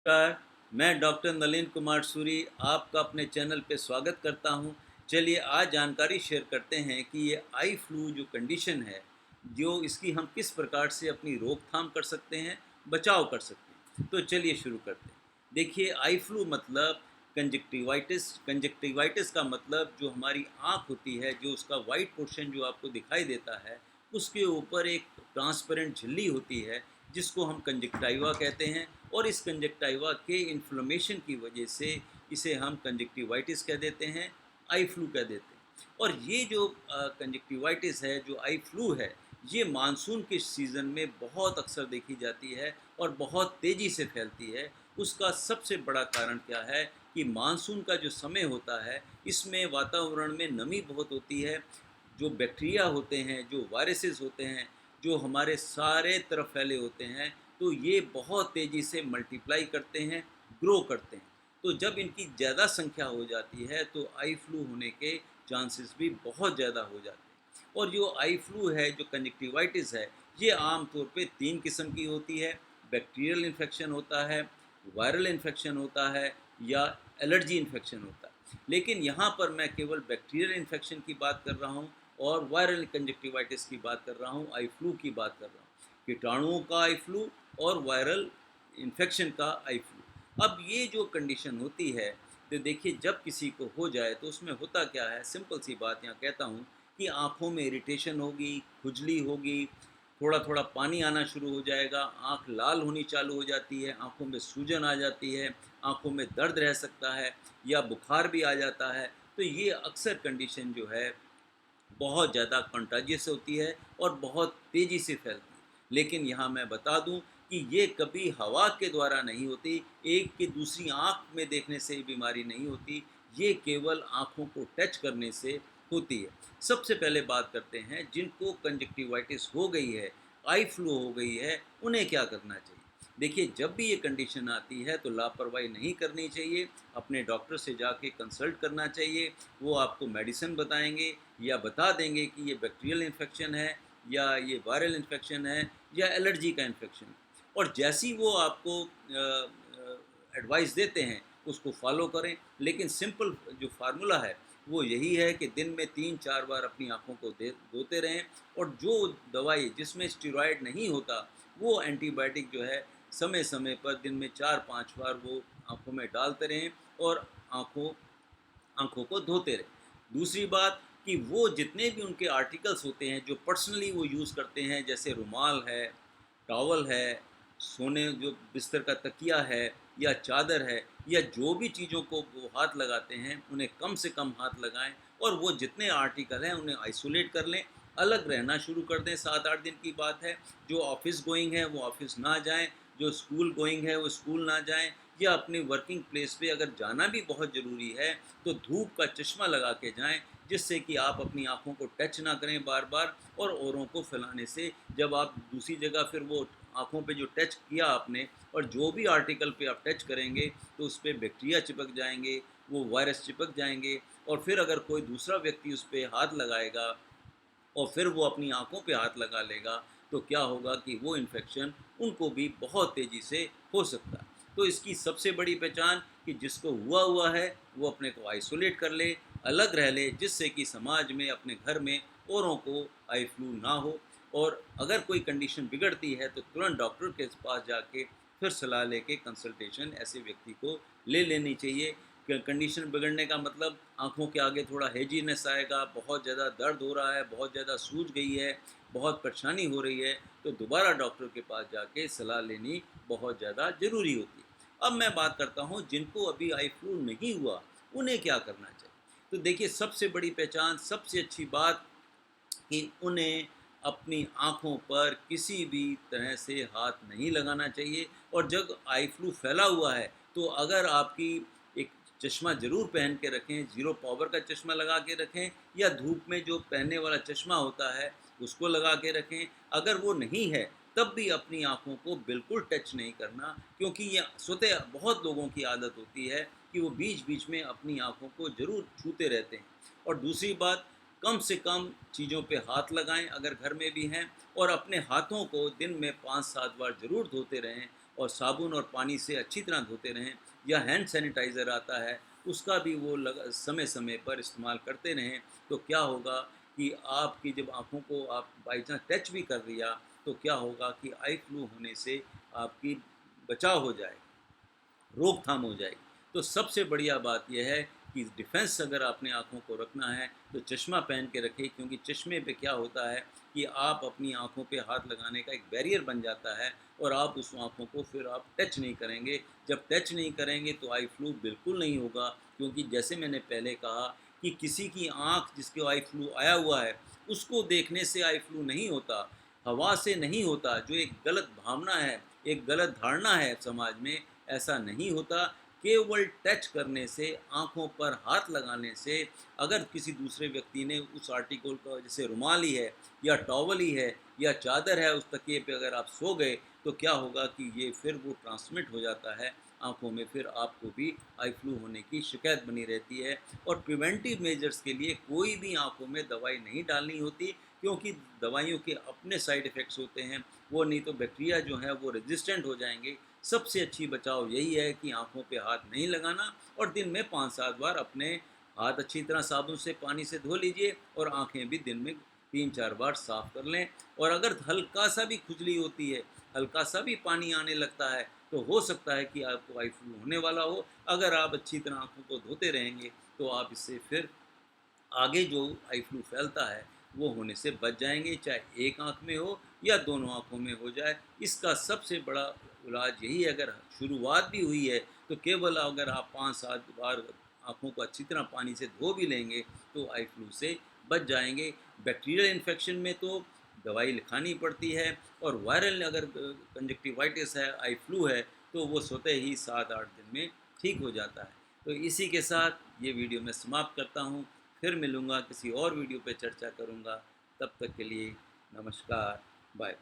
नमस्कार, मैं डॉक्टर नलिन कुमार सूरी आपका अपने चैनल पे स्वागत करता हूँ। चलिए आज जानकारी शेयर करते हैं कि ये आई फ्लू जो कंडीशन है, जो इसकी हम किस प्रकार से अपनी रोकथाम कर सकते हैं, बचाव कर सकते हैं। तो चलिए शुरू करते हैं। देखिए आई फ्लू मतलब कंजक्टिवाइटिस का मतलब जो हमारी आँख होती है, जो उसका वाइट पोर्शन जो आपको दिखाई देता है, उसके ऊपर एक ट्रांसपेरेंट झिल्ली होती है, जिसको हम कंजक्टिवा कहते हैं। और इस कंजक्टिवा के इन्फ्लेमेशन की वजह से इसे हम कंजक्टिवाइटिस कह देते हैं, आई फ्लू कह देते हैं। और ये जो कंजक्टिवाइटिस है, जो आई फ्लू है, ये मानसून के सीज़न में बहुत अक्सर देखी जाती है और बहुत तेज़ी से फैलती है। उसका सबसे बड़ा कारण क्या है कि मानसून का जो समय होता है, इसमें वातावरण में नमी बहुत होती है। जो बैक्टीरिया होते हैं, जो वायरसेस होते हैं, जो हमारे सारे तरफ फैले होते हैं, तो ये बहुत तेज़ी से मल्टीप्लाई करते हैं, ग्रो करते हैं। तो जब इनकी ज़्यादा संख्या हो जाती है तो आई फ्लू होने के चांसेस भी बहुत ज़्यादा हो जाते हैं। और जो आई फ्लू है, जो कंजक्टिवाइटिस है, ये आम तौर पे 3 किस्म की होती है। बैक्टीरियल इन्फेक्शन होता है, वायरल इन्फेक्शन होता है या एलर्जी इन्फेक्शन होता है। लेकिन यहाँ पर मैं केवल बैक्टीरियल इन्फेक्शन की बात कर रहा हूँ और वायरल कंजक्टिवाइटिस की बात कर रहा हूँ, आई फ्लू की बात कर रहा हूँ। कीटाणुओं का आई फ्लू और वायरल इन्फेक्शन का आई फ्लू। अब ये जो कंडीशन होती है, तो देखिए जब किसी को हो जाए तो उसमें होता क्या है, सिंपल सी बात यहाँ कहता हूँ कि आँखों में इरिटेशन होगी, खुजली होगी, थोड़ा-थोड़ा पानी आना शुरू हो जाएगा, आँख लाल होनी चालू हो जाती है, आँखों में सूजन आ जाती है, आँखों में दर्द रह सकता है या बुखार भी आ जाता है। तो ये अक्सर कंडीशन जो है बहुत ज़्यादा कंटाजियस होती है और बहुत तेज़ी से फैलती है। लेकिन यहाँ मैं बता दूँ कि ये कभी हवा के द्वारा नहीं होती, एक की दूसरी आँख में देखने से बीमारी नहीं होती, ये केवल आँखों को टच करने से होती है। सबसे पहले बात करते हैं जिनको कंजक्टिवाइटिस हो गई है, आई फ्लू हो गई है, उन्हें क्या करना चाहिए? देखिए जब भी ये कंडीशन आती है तो लापरवाही नहीं करनी चाहिए, अपने डॉक्टर से जाके कंसल्ट करना चाहिए। वो आपको मेडिसिन बताएँगे या बता देंगे कि ये बैक्टीरियल इन्फेक्शन है या ये वायरल इन्फेक्शन है या एलर्जी का इन्फेक्शन है। और जैसी वो आपको एडवाइस देते हैं, उसको फॉलो करें। लेकिन सिंपल जो फार्मूला है, वो यही है कि दिन में 3-4 बार अपनी आँखों को धोते रहें। और जो दवाई जिसमें स्टेरॉइड नहीं होता, वो एंटीबायोटिक जो है समय-समय पर दिन में 4-5 बार वो आँखों में डालते रहें और आँखों आँखों को धोते रहें। दूसरी बात कि वो जितने भी उनके आर्टिकल्स होते हैं, जो पर्सनली वो यूज़ करते हैं, जैसे रुमाल है, टॉवल है, सोने जो बिस्तर का तकिया है या चादर है या जो भी चीज़ों को वो हाथ लगाते हैं, उन्हें कम से कम हाथ लगाएँ और वो जितने आर्टिकल हैं, उन्हें आइसोलेट कर लें, अलग रहना शुरू कर दें। 7-8 दिन की बात है। जो ऑफ़िस गोइंग है, वो ऑफ़िस ना जाएँ, जो स्कूल गोइंग है, वो स्कूल ना जाएँ या अपने वर्किंग प्लेस पे अगर जाना भी बहुत ज़रूरी है, तो धूप का चश्मा लगा के जाएँ, जिससे कि आप अपनी आँखों को टच ना करें बार-बार और औरों को फैलाने से जब आप दूसरी जगह फिर वो आँखों पे जो टच किया आपने और जो भी आर्टिकल पे आप टच करेंगे, तो उस पे बैक्टीरिया चिपक जाएँगे, वो वायरस चिपक जाएँगे और फिर अगर कोई दूसरा व्यक्ति उस पे हाथ लगाएगा और फिर वो अपनी आँखों पे हाथ लगा लेगा, तो क्या होगा कि वो इन्फेक्शन उनको भी बहुत तेज़ी से हो सकता है। तो इसकी सबसे बड़ी पहचान कि जिसको हुआ है, वो अपने को आइसोलेट कर ले, अलग रह ले, जिससे कि समाज में, अपने घर में औरों को आई फ्लू ना हो। और अगर कोई कंडीशन बिगड़ती है, तो तुरंत डॉक्टर के पास जाके फिर सलाह लेके कंसल्टेशन ऐसे व्यक्ति को ले लेनी चाहिए। कंडीशन बिगड़ने का मतलब आँखों के आगे थोड़ा हेजीनेस आएगा, बहुत ज़्यादा दर्द हो रहा है, बहुत ज़्यादा सूज गई है, बहुत परेशानी हो रही है, तो दोबारा डॉक्टर के पास जाके सलाह लेनी बहुत ज़्यादा ज़रूरी होती है। अब मैं बात करता हूँ जिनको अभी आई फ्लू नहीं हुआ, उन्हें क्या करना चाहिए? तो देखिए सबसे बड़ी पहचान, सबसे अच्छी बात कि उन्हें अपनी आँखों पर किसी भी तरह से हाथ नहीं लगाना चाहिए। और जब आई फ्लू फैला हुआ है, तो अगर आपकी एक चश्मा ज़रूर पहन के रखें, ज़ीरो पावर का चश्मा लगा के रखें या धूप में जो पहनने वाला चश्मा होता है, उसको लगा के रखें। अगर वो नहीं है, तब भी अपनी आँखों को बिल्कुल टच नहीं करना, क्योंकि ये स्वतः बहुत लोगों की आदत होती है कि वो बीच-बीच में अपनी आँखों को ज़रूर छूते रहते हैं। और दूसरी बात, कम से कम चीज़ों पे हाथ लगाएँ अगर घर में भी हैं और अपने हाथों को दिन में 5-7 बार ज़रूर धोते रहें। और साबुन और पानी से अच्छी तरह धोते रहें, या हैंड सैनिटाइज़र आता है उसका भी वो समय समय पर इस्तेमाल करते रहें। तो क्या होगा कि आपकी जब आँखों को आप बाई चांस टच भी कर लिया तो क्या होगा कि आई फ्लू होने से आपकी बचाव हो जाए, रोकथाम हो जाएगी। तो सबसे बढ़िया बात यह है कि डिफेंस अगर आपने आँखों को रखना है तो चश्मा पहन के रखें, क्योंकि चश्मे पे क्या होता है कि आप अपनी आँखों पे हाथ लगाने का एक बैरियर बन जाता है और आप उस आँखों को फिर आप टच नहीं करेंगे। जब टच नहीं करेंगे तो आई फ्लू बिल्कुल नहीं होगा, क्योंकि जैसे मैंने पहले कहा कि किसी की आँख जिसको आई फ्लू आया हुआ है उसको देखने से आई फ्लू नहीं होता, हवा से नहीं होता, जो एक गलत भावना है, एक गलत धारणा है समाज में, ऐसा नहीं होता। केवल टच करने से, आँखों पर हाथ लगाने से, अगर किसी दूसरे व्यक्ति ने उस आर्टिकल का जैसे रुमाल ही है या टॉवल ही है या चादर है, उस तकिए पे अगर आप सो गए तो क्या होगा कि ये फिर वो ट्रांसमिट हो जाता है आँखों में, फिर आपको भी आई फ्लू होने की शिकायत बनी रहती है। और प्रिवेंटिव मेजर्स के लिए कोई भी आँखों में दवाई नहीं डालनी होती, क्योंकि दवाइयों के अपने साइड इफ़ेक्ट्स होते हैं, वो नहीं तो बैक्टीरिया जो है वो रेजिस्टेंट हो जाएंगे। सबसे अच्छी बचाव यही है कि आँखों पे हाथ नहीं लगाना, और दिन में 5-7 बार अपने हाथ अच्छी तरह साबुन से पानी से धो लीजिए और आँखें भी दिन में 3-4 बार साफ़ कर लें। और अगर हल्का सा भी खुजली होती है, हल्का सा भी पानी आने लगता है, तो हो सकता है कि आपको आई फ्लू होने वाला हो। अगर आप अच्छी तरह आँखों को धोते रहेंगे तो आप इससे फिर आगे जो आई फ्लू फैलता है वो होने से बच जाएंगे, चाहे एक आँख में हो या दोनों आँखों में हो जाए। इसका सबसे बड़ा इलाज यही है, अगर शुरुआत भी हुई है तो केवल अगर आप 5-7 बार आँखों को अच्छी तरह पानी से धो भी लेंगे तो आई फ्लू से बच जाएंगे। बैक्टीरियल इन्फेक्शन में तो दवाई लिखानी पड़ती है, और वायरल अगर कंजक्टिवाइटिस है, आई फ्लू है, तो वो स्वतः ही 7-8 दिन में ठीक हो जाता है। तो इसी के साथ ये वीडियो मैं समाप्त करता हूँ। फिर मिलूँगा, किसी और वीडियो पे चर्चा करूँगा। तब तक के लिए नमस्कार, बाय।